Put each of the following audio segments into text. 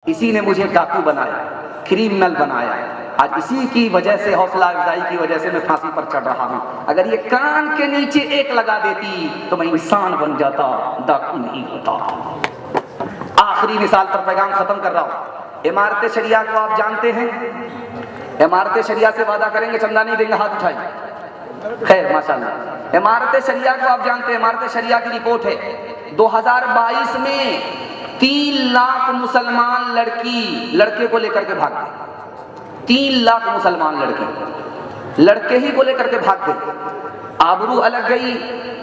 इसी ने मुझे डाकू बनाया, क्रिमिनल बनाया। आज इसी की वजह से, हौसला अफजाई की वजह से मैं फांसी पर चढ़ रहा हूं। अगर ये कान के नीचे एक लगा देती तो मैं इंसान बन जाता, डाकू नहीं होता। आखिरी मिसाल पर पैगाम खत्म कर रहा हूं। इमारत शरिया को आप जानते हैं? इमारत शरिया से वादा करेंगे, चंदा नहीं देंगे, हाथ उठाइए। खैर माशाल्लाह। इमारत शरिया को आप जानते हैं? इमारत शरिया की रिपोर्ट है 2022 में 3 लाख मुसलमान लड़के को लेकर के भाग गए। 3 लाख मुसलमान लड़के ही को लेकर के भाग गए। आबरू अलग गई,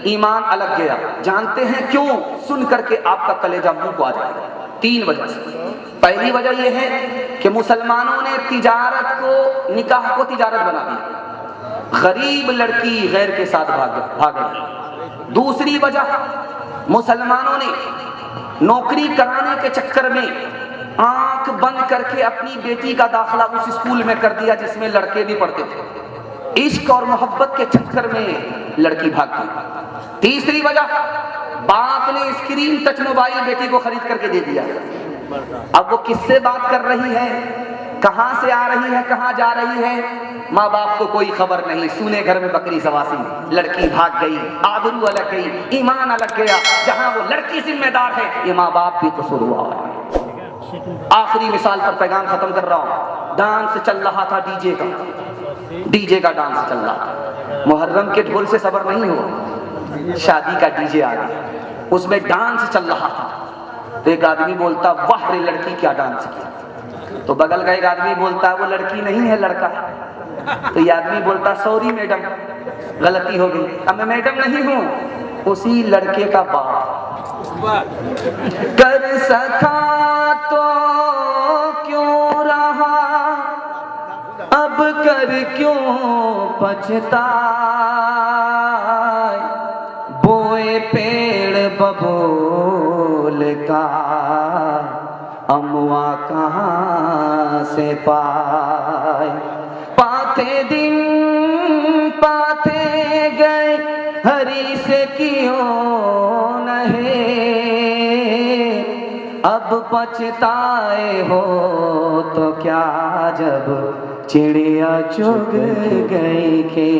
ईमान अलग गया। जानते हैं क्यों? सुन करके आपका कलेजा मुंह को आ जाएगा। 3 वजह से। पहली वजह यह है कि मुसलमानों ने तिजारत को, निकाह को तिजारत बना दी। गरीब लड़की गैर के साथ भाग गई। दूसरी वजह, मुसलमानों ने नौकरी कराने के चक्कर में आंख बंद करके अपनी बेटी का दाखिला उस स्कूल में कर दिया जिसमें लड़के भी पढ़ते थे। इश्क और मोहब्बत के चक्कर में लड़की भाग गई। तीसरी वजह, बाप ने स्क्रीन टच मोबाइल बेटी को खरीद करके दे दिया। अब वो किससे बात कर रही है, कहां से आ रही है, कहां जा रही है, माँ बाप को कोई खबर नहीं। सूने घर में बकरी सवासी, लड़की भाग गई, आबरू अलग गई, ईमान अलग गया। जहां वो लड़की जिम्मेदार है, ये माँ बाप भी कसूरवार है। आखिरी मिसाल पर पैगाम खत्म कर रहा हूं। डांस चल रहा था डीजे का डांस चल रहा था। मुहर्रम के ढोल से सबर नहीं हुआ, शादी का डीजे आ गया, उसमें डांस चल रहा था। तो एक आदमी बोलता, वाह रे लड़की क्या डांस किया। तो बगल का एक आदमी बोलता, वो लड़की नहीं है लड़का है। तो ये आदमी बोलता, सॉरी मैडम, गलती हो गई। अब मैं मैडम नहीं हूं, उसी लड़के का बाप। कर सका तो क्यों रहा, अब कर क्यों पछताए। बोए पेड़ बबूल का, अमवा कहाँ से पाए। पाते दिन पाते गए, हरी से क्यों नहीं, अब पछताए हो तो क्या जब चिड़िया चुग गई के।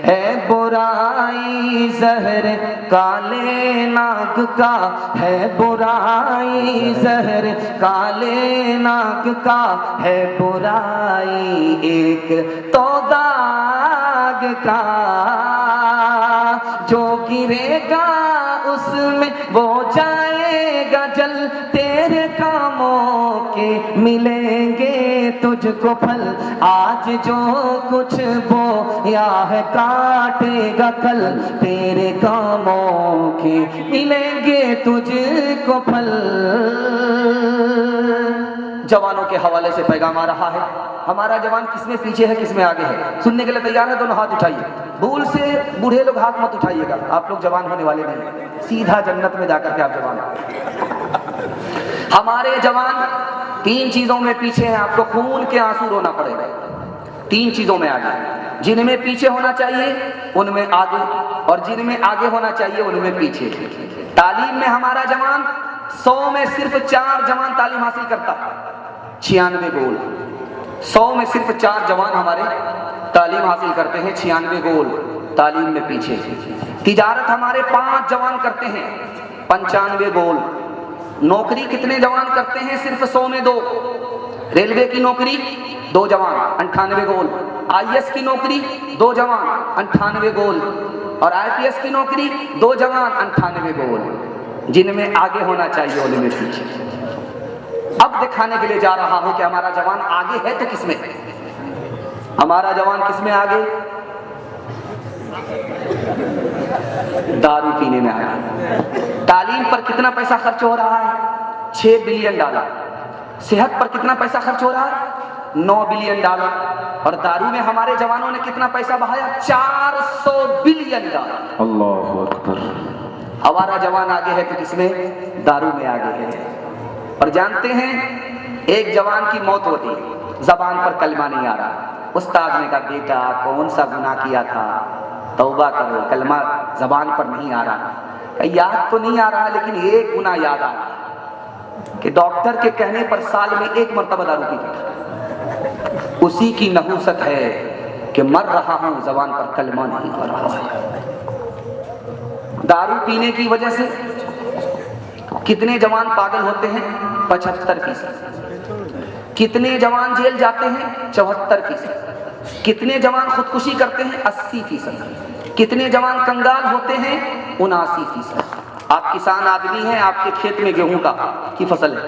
है बुराई जहर काले नाग का, है बुराई जहर काले नाग का, है बुराई एक तो दाग का। जो गिरेगा उसमें वो जाएगा जल, तेरे कामों के मिलेंगे तुझको फल। आज जो कुछ बोया है काटेगा कल, तेरे कामों के मिलेंगे तुझको फल। जवानों के हवाले से पैगाम आ रहा है। हमारा जवान किसमें पीछे है, किसमें आगे है? सुनने के लिए तैयार है? दोनों हाथ उठाइए। भूल से बूढ़े लोग हाथ मत उठाइएगा, आप लोग जवान होने वाले नहीं, सीधा जन्नत में जाकर के आप जवान। हमारे जवान 3 चीजों में पीछे हैं, आपको खून के आंसू रोना पड़ेगा। 3 चीजों में आगे, जिनमें पीछे होना चाहिए उनमें आगे, और जिनमें आगे होना चाहिए उनमें पीछे। तालीम में हमारा जवान 100 में सिर्फ 4 जवान तालीम हासिल करता, 96 गोल। 100 में सिर्फ 4 जवान हमारे तालीम हासिल करते हैं, 96 गोल तालीम में पीछे। तिजारत हमारे 5 जवान करते हैं, 95 गोल। नौकरी कितने जवान करते हैं? सिर्फ 100 में 2। रेलवे की नौकरी 2 जवान, 98 गोल। IAS की नौकरी 2 जवान, 98 गोल। और IPS की नौकरी 2 जवान, 98 गोल। जिनमें आगे होना चाहिए उनमें पीछे। अब दिखाने के लिए जा रहा हूं कि हमारा जवान आगे है तो किसमें है। हमारा जवान किसमें आगे? दारू पीने में आगे। तालीम पर कितना पैसा खर्च हो रहा है? $6 बिलियन। सेहत पर कितना पैसा खर्च हो रहा है? $9 बिलियन। और दारू में हमारे जवानों ने कितना पैसा बहाया? $400 बिलियन। अल्लाहु अकबर। हमारा जवान आगे है तो किसमें? दारू में आगे है। और जानते हैं, एक जवान की मौत होती, जबान पर कलमा नहीं आ रहा। उस्ताद ने कहा, बेटा कौन सा गुनाह किया था, तौबा करो, कलमा जबान पर नहीं आ रहा। याद तो नहीं आ रहा लेकिन एक गुनाह याद आ रहा। कि डॉक्टर के कहने पर साल में 1 मरतबा दारू पीता, उसी की नहूसत है कि मर रहा हूं जबान पर कलमा नहीं आ रहा है। दारू पीने की वजह से कितने जवान पागल होते हैं? 75%। कितने जवान जेल जाते हैं? 74%। कितने जवान खुदकुशी करते हैं? 80%। कितने जवान कंगाल होते हैं? 79%। आप किसान आदमी हैं, आपके खेत में गेहूं की फसल है,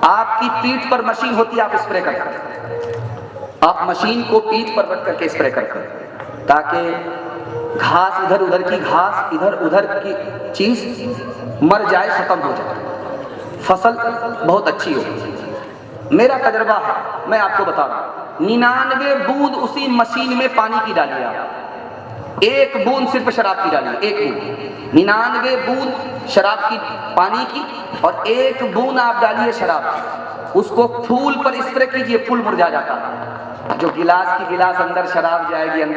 आपकी पीठ पर मशीन होती है, आप स्प्रे करते हैं, आप मशीन को पीठ पर रख करके स्प्रे करते हैं ताकि घास इधर उधर की घास इधर उधर की चीज मर जाए, खत्म हो जाए, फसल बहुत अच्छी हो। मेरा तजर्बा है, मैं आपको बता रहा हूं, 99 बूंद उसी मशीन में पानी की डालिए आप, 1 बूंद सिर्फ शराब की डालिए, 1 बूंद, 99 बूंद शराब की पानी की और 1 बूंद आप डालिए शराब की, उसको फूल पर स्प्रे कीजिए, फूल मुरझा जाता है। जो गिलास की गिलास अंदर शराब जाएगी, अंदर